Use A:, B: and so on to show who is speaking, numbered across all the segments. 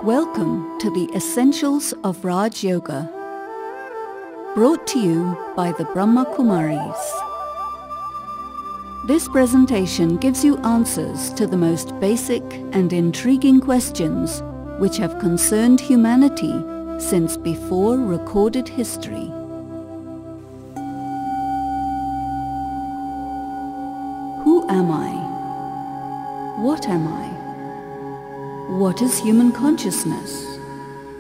A: Welcome to the Essentials of Raj Yoga, brought to you by the Brahma Kumaris. This presentation gives you answers to the most basic and intriguing questions which have concerned humanity since before recorded history. Who am I? What am I? What is human consciousness?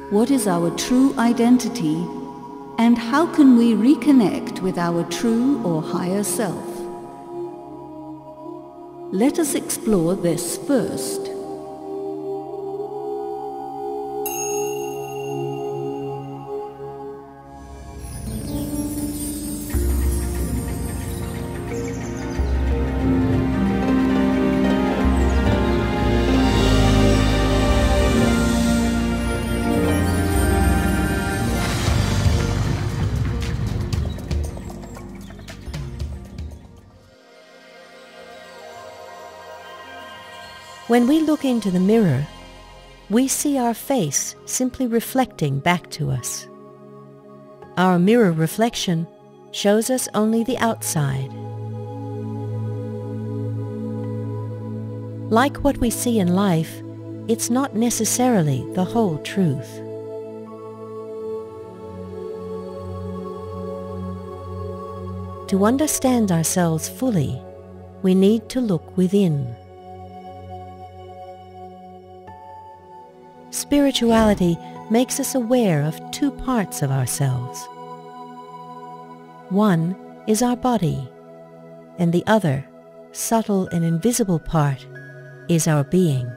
A: What is our true identity? And how can we reconnect with our true or higher self? Let us explore this first.
B: When we look into the mirror, we see our face simply reflecting back to us. Our mirror reflection shows us only the outside. Like what we see in life, it's not necessarily the whole truth. To understand ourselves fully, we need to look within. Spirituality makes us aware of two parts of ourselves. One is our body, and the other, subtle and invisible part, is our being.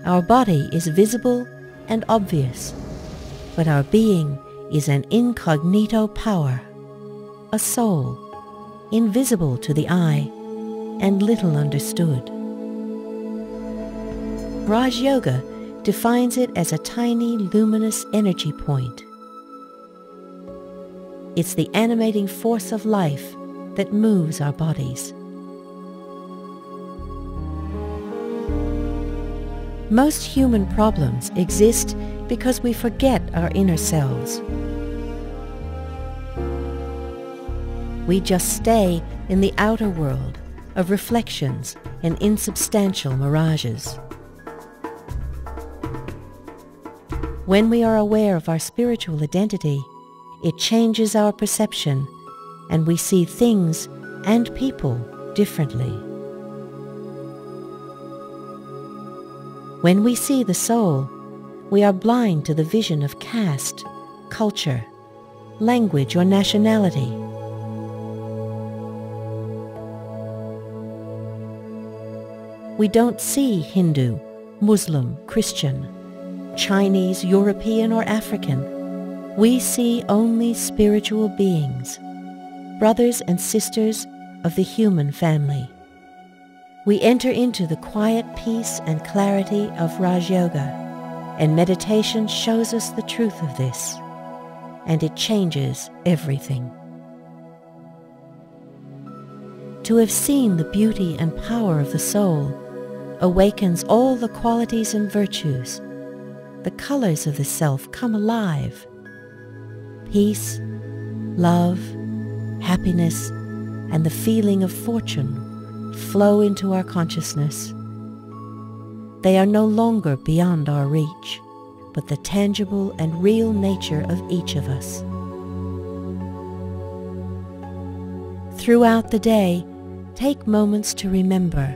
B: Our body is visible and obvious, but our being is an incognito power, a soul, invisible to the eye and little understood. Raj Yoga defines it as a tiny luminous energy point. It's the animating force of life that moves our bodies. Most human problems exist because we forget our inner selves. We just stay in the outer world of reflections and insubstantial mirages. When we are aware of our spiritual identity, it changes our perception and we see things and people differently. When we see the soul, we are blind to the vision of caste, culture, language, or nationality. We don't see Hindu, Muslim, Christian, Chinese, European, or African. We see only spiritual beings, brothers and sisters of the human family. We enter into the quiet peace and clarity of Raj Yoga, and meditation shows us the truth of this, and it changes everything. To have seen the beauty and power of the soul awakens all the qualities and virtues. The colors of the self come alive. Peace, love, happiness, and the feeling of fortune flow into our consciousness. They are no longer beyond our reach, but the tangible and real nature of each of us. Throughout the day, take moments to remember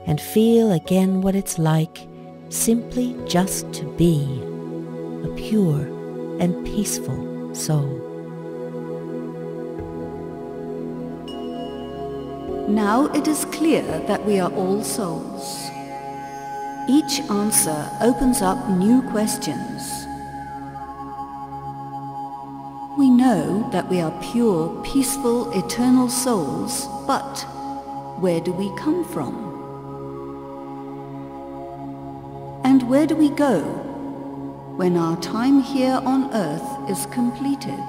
B: and feel again what it's like simply just to be a pure and peaceful soul.
A: Now it is clear that we are all souls. Each answer opens up new questions. We know that we are pure, peaceful, eternal souls, but where do we come from? And where do we go when our time here on earth is completed?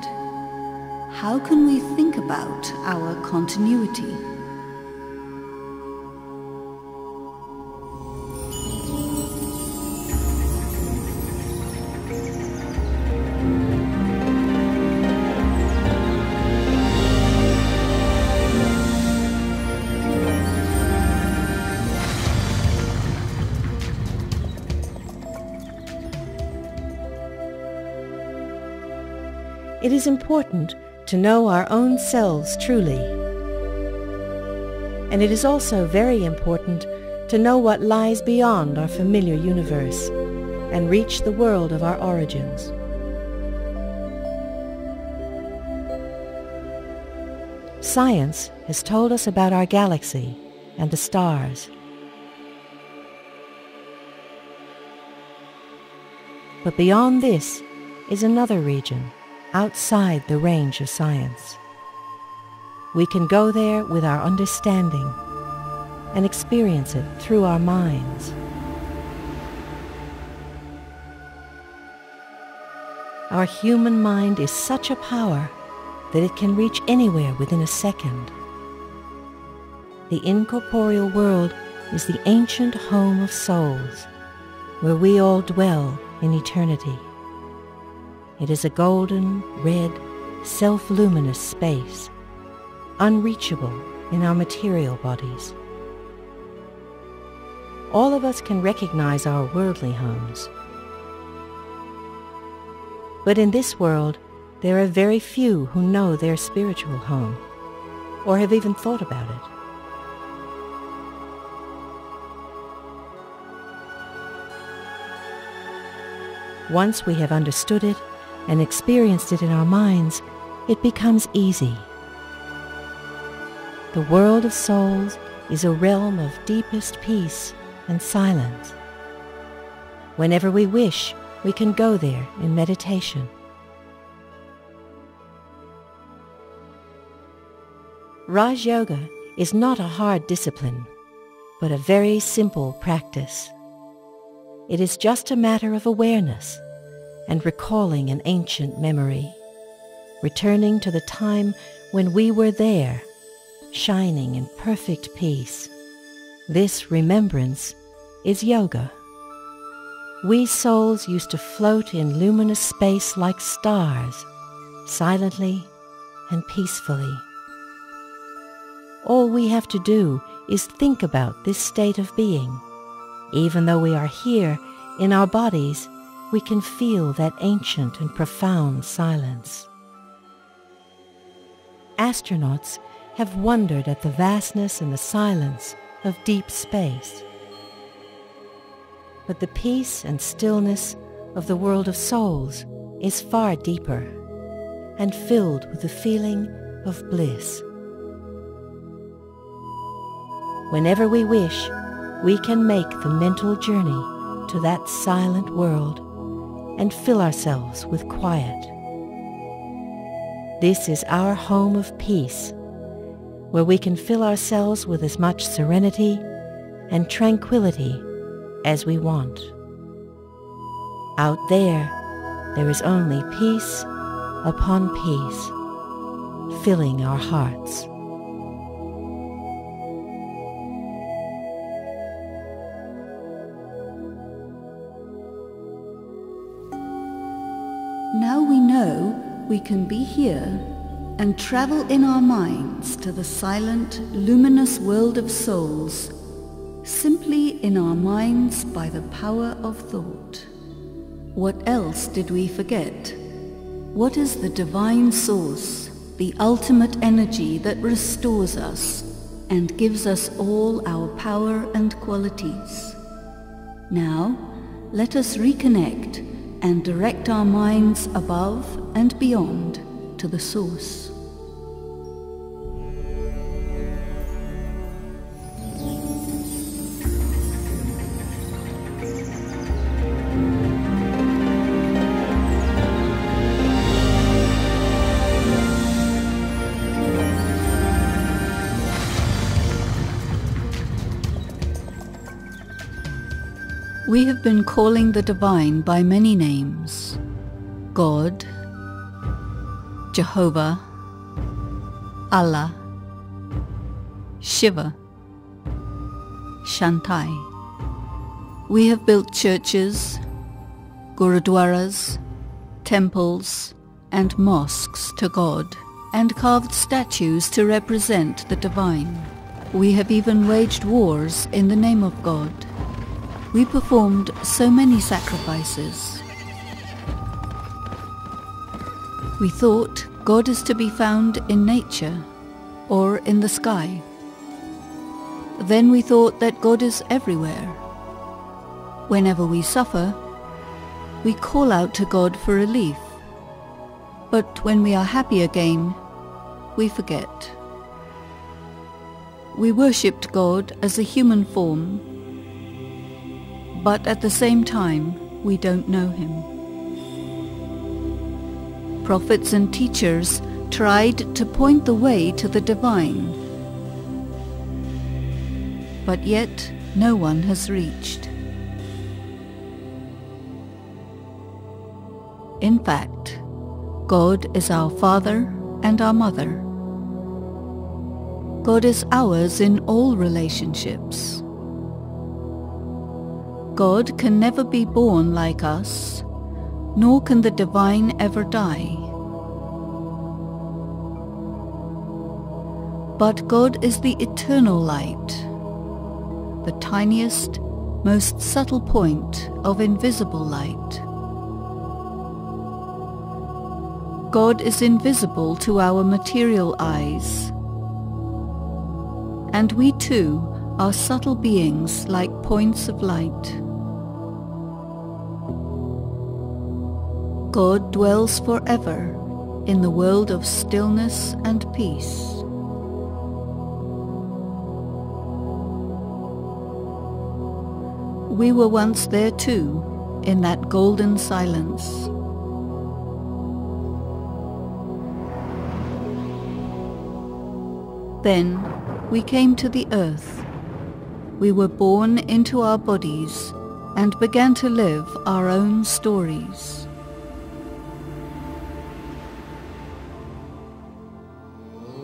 A: How can we think about our continuity?
B: It is important to know our own selves truly. And it is also very important to know what lies beyond our familiar universe and reach the world of our origins. Science has told us about our galaxy and the stars. But beyond this is another region outside the range of science. We can go there with our understanding and experience it through our minds. Our human mind is such a power that it can reach anywhere within a second. The incorporeal world is the ancient home of souls, where we all dwell in eternity. It is a golden, red, self-luminous space, unreachable in our material bodies. All of us can recognize our worldly homes. But in this world, there are very few who know their spiritual home, or have even thought about it. Once we have understood it and experienced it in our minds, it becomes easy. The world of souls is a realm of deepest peace and silence. Whenever we wish, we can go there in meditation. Raj Yoga is not a hard discipline, but a very simple practice. It is just a matter of awareness and recalling an ancient memory, returning to the time when we were there, shining in perfect peace. This remembrance is yoga. We souls used to float in luminous space like stars, silently and peacefully. All we have to do is think about this state of being. Even though we are here in our bodies, we can feel that ancient and profound silence. Astronauts have wondered at the vastness and the silence of deep space. But the peace and stillness of the world of souls is far deeper and filled with the feeling of bliss. Whenever we wish, we can make the mental journey to that silent world and fill ourselves with quiet. This is our home of peace, where we can fill ourselves with as much serenity and tranquility as we want. Out there is only peace upon peace, filling our hearts.
A: Now we know we can be here and travel in our minds to the silent, luminous world of souls, simply in our minds by the power of thought. What else did we forget? What is the divine source, the ultimate energy that restores us and gives us all our power and qualities? Now, let us reconnect and direct our minds above and beyond to the source. We have been calling the divine by many names: God, Jehovah, Allah, Shiva, Shantai. We have built churches, gurudwaras, temples, and mosques to God, and carved statues to represent the divine. We have even waged wars in the name of God. We performed so many sacrifices. We thought God is to be found in nature or in the sky. Then we thought that God is everywhere. Whenever we suffer, we call out to God for relief. But when we are happy again, we forget. We worshipped God as a human form, but at the same time, we don't know Him. Prophets and teachers tried to point the way to the divine, but yet no one has reached. In fact, God is our Father and our Mother. God is ours in all relationships. God can never be born like us, nor can the divine ever die. But God is the eternal light, the tiniest, most subtle point of invisible light. God is invisible to our material eyes, and we too are subtle beings like points of light. God dwells forever in the world of stillness and peace. We were once there too, in that golden silence. Then we came to the earth. We were born into our bodies and began to live our own stories.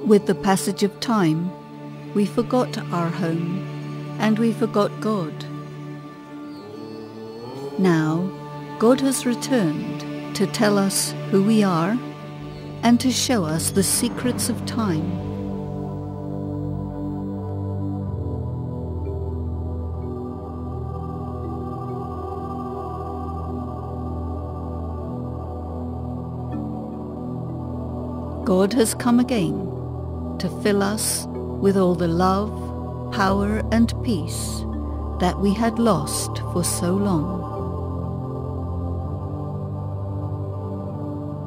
A: With the passage of time, we forgot our home and we forgot God. Now, God has returned to tell us who we are and to show us the secrets of time. God has come again to fill us with all the love, power and peace that we had lost for so long.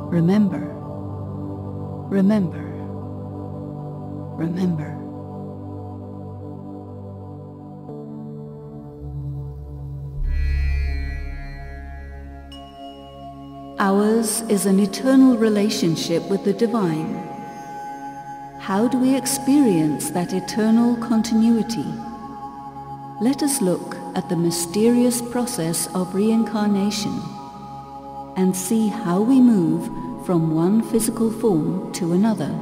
A: Remember, remember, remember. Ours is an eternal relationship with the divine. How do we experience that eternal continuity? Let us look at the mysterious process of reincarnation and see how we move from one physical form to another.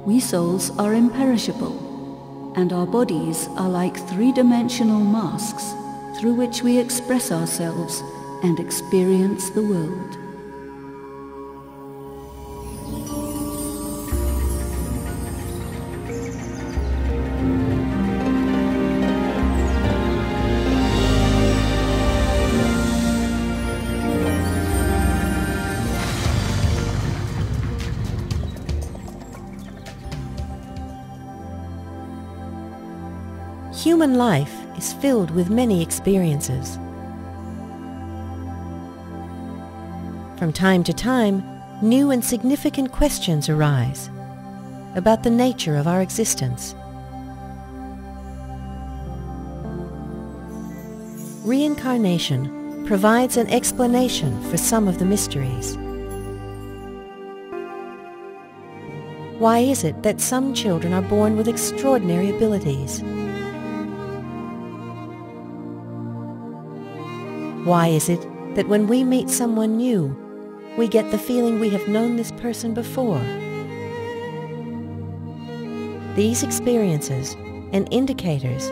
A: We souls are imperishable, and our bodies are like three-dimensional masks through which we express ourselves and experience the world.
B: Human life is filled with many experiences. From time to time, new and significant questions arise about the nature of our existence. Reincarnation provides an explanation for some of the mysteries. Why is it that some children are born with extraordinary abilities? Why is it that when we meet someone new, we get the feeling we have known this person before? These experiences and indicators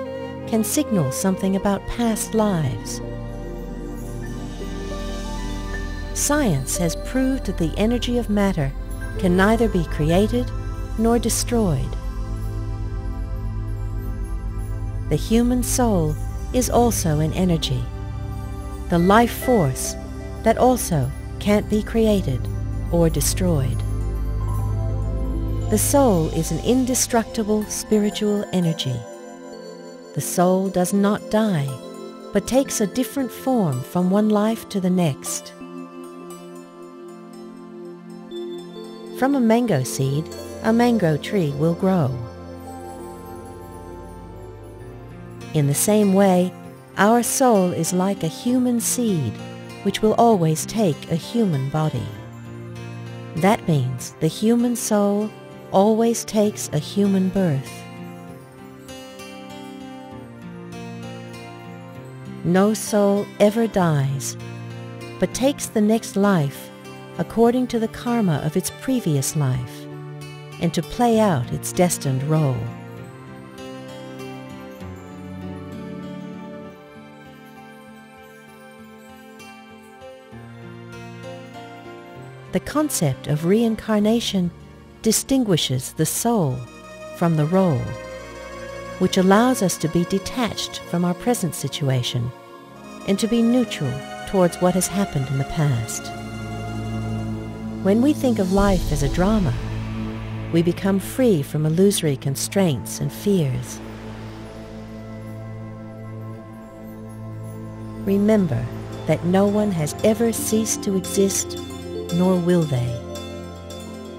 B: can signal something about past lives. Science has proved that the energy of matter can neither be created nor destroyed. The human soul is also an energy, the life force that also can't be created or destroyed. The soul is an indestructible spiritual energy. The soul does not die, but takes a different form from one life to the next. From a mango seed, a mango tree will grow. In the same way, our soul is like a human seed, which will always take a human body. That means the human soul always takes a human birth. No soul ever dies, but takes the next life according to the karma of its previous life, and to play out its destined role. The concept of reincarnation distinguishes the soul from the role, which allows us to be detached from our present situation and to be neutral towards what has happened in the past. When we think of life as a drama, we become free from illusory constraints and fears. Remember that no one has ever ceased to exist, nor will they.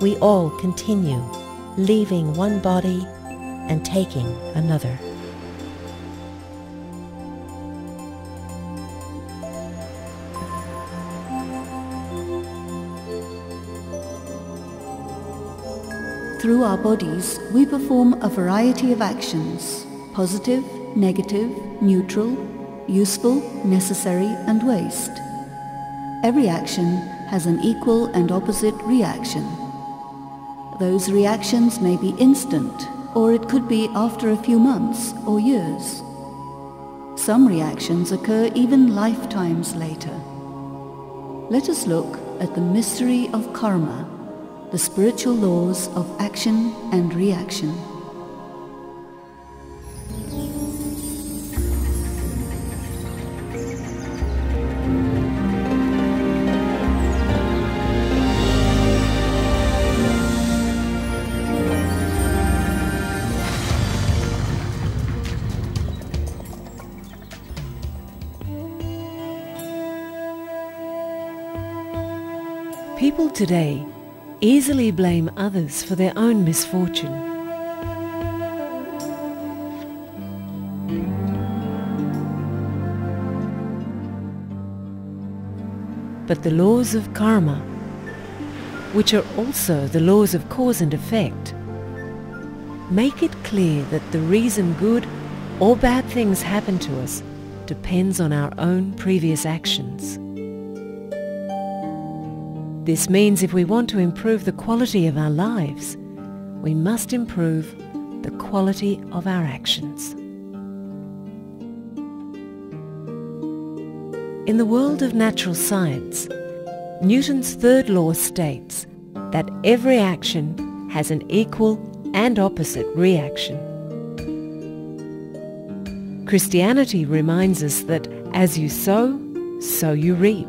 B: We all continue, leaving one body and taking another.
A: Through our bodies, we perform a variety of actions: positive, negative, neutral, useful, necessary, and waste. Every action has an equal and opposite reaction. Those reactions may be instant, or it could be after a few months or years. Some reactions occur even lifetimes later. Let us look at the mystery of karma, the spiritual laws of action and reaction.
C: People today easily blame others for their own misfortune. But the laws of karma, which are also the laws of cause and effect, make it clear that the reason good or bad things happen to us depends on our own previous actions. This means if we want to improve the quality of our lives, we must improve the quality of our actions. In the world of natural science, Newton's third law states that every action has an equal and opposite reaction. Christianity reminds us that as you sow, so you reap.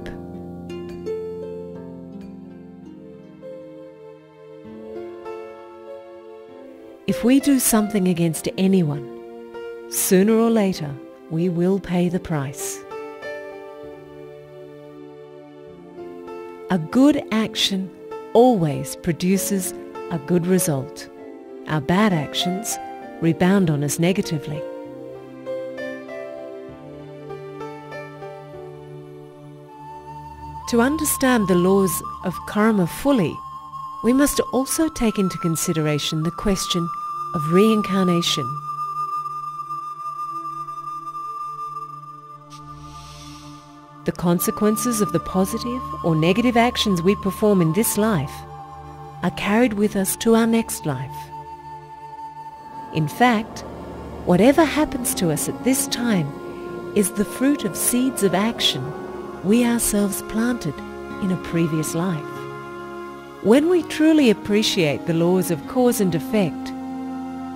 C: If we do something against anyone, sooner or later we will pay the price. A good action always produces a good result. Our bad actions rebound on us negatively. To understand the laws of karma fully, we must also take into consideration the question of reincarnation. The consequences of the positive or negative actions we perform in this life are carried with us to our next life. In fact, whatever happens to us at this time is the fruit of seeds of action we ourselves planted in a previous life. When we truly appreciate the laws of cause and effect,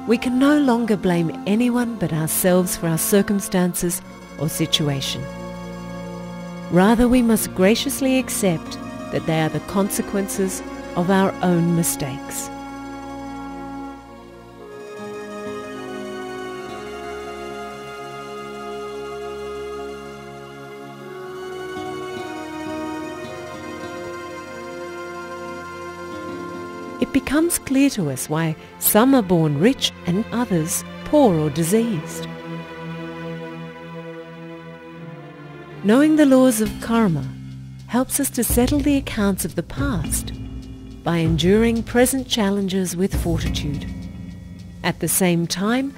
C: we can no longer blame anyone but ourselves for our circumstances or situation. Rather, we must graciously accept that they are the consequences of our own mistakes. It becomes clear to us why some are born rich and others poor or diseased. Knowing the laws of karma helps us to settle the accounts of the past by enduring present challenges with fortitude. At the same time,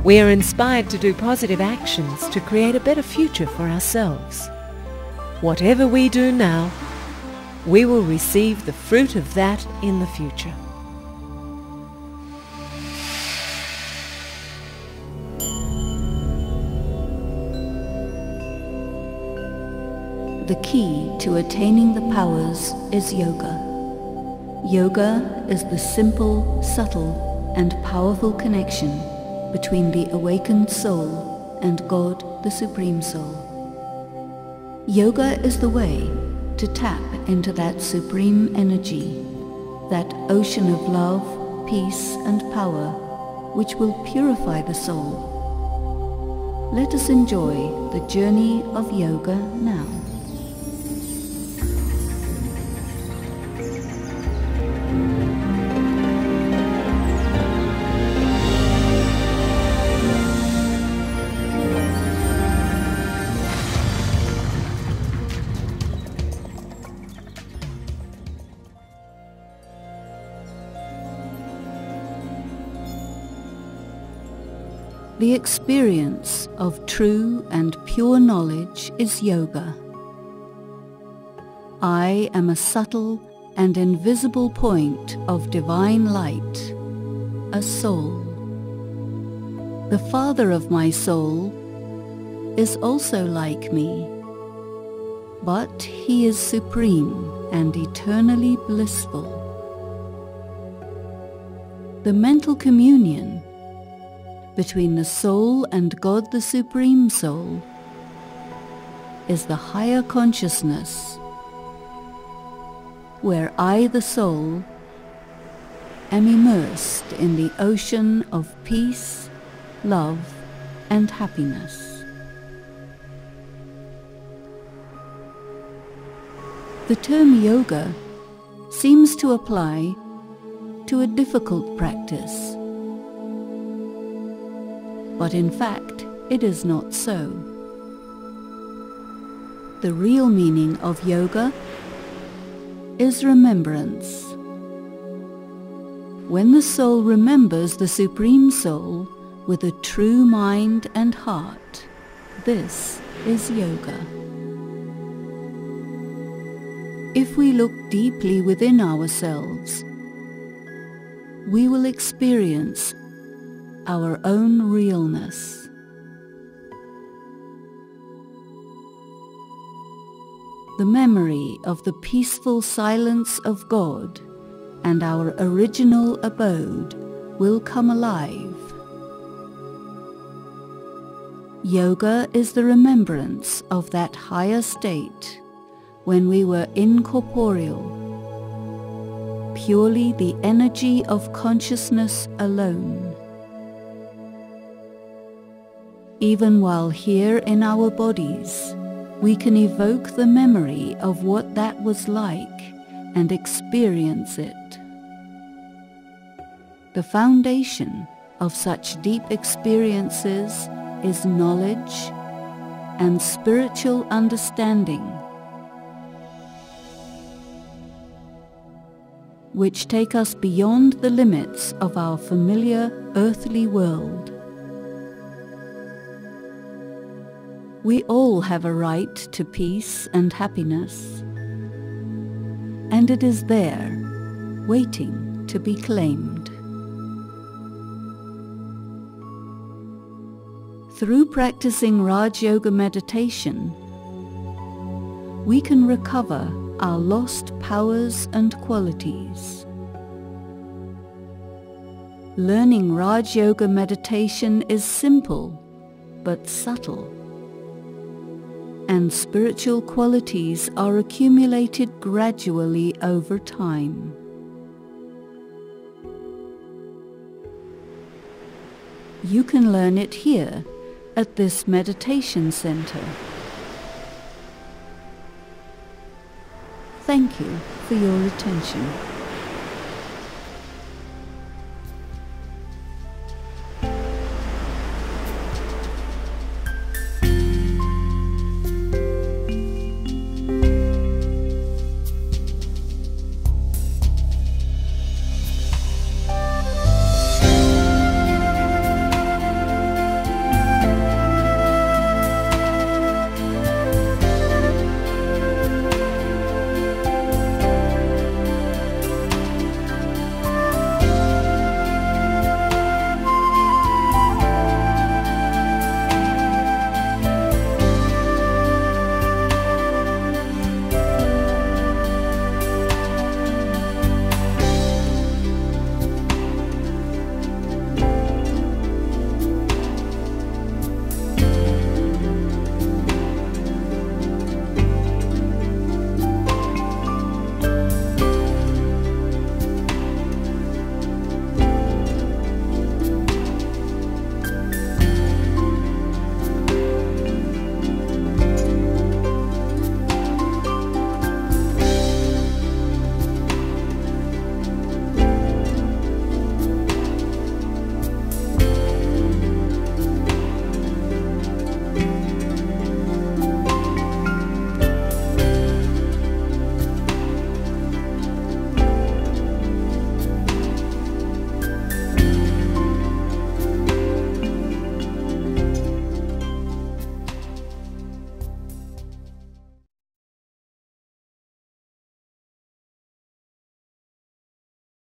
C: we are inspired to do positive actions to create a better future for ourselves. Whatever we do now, we will receive the fruit of that in the future.
A: The key to attaining the powers is yoga. Yoga is the simple, subtle, and powerful connection between the awakened soul and God, the Supreme Soul. Yoga is the way to tap into that supreme energy, that ocean of love, peace, and power, which will purify the soul. Let us enjoy the journey of yoga now. The experience of true and pure knowledge is yoga. I am a subtle and invisible point of divine light, a soul. The Father of my soul is also like me, but he is supreme and eternally blissful. The mental communion between the soul and God, the Supreme Soul, is the higher consciousness, where I, the soul, am immersed in the ocean of peace, love, and happiness. The term yoga seems to apply to a difficult practice, but in fact, it is not so. The real meaning of yoga is remembrance. When the soul remembers the Supreme Soul with a true mind and heart, this is yoga. If we look deeply within ourselves, we will experience our own realness. The memory of the peaceful silence of God and our original abode will come alive. Yoga is the remembrance of that higher state when we were incorporeal, purely the energy of consciousness alone. Even while here in our bodies, we can evoke the memory of what that was like and experience it. The foundation of such deep experiences is knowledge and spiritual understanding, which take us beyond the limits of our familiar earthly world. We all have a right to peace and happiness, and it is there, waiting to be claimed. Through practicing Raj Yoga meditation, we can recover our lost powers and qualities. Learning Raj Yoga meditation is simple but subtle. and spiritual qualities are accumulated gradually over time. You can learn it here at this meditation center. Thank you for your attention.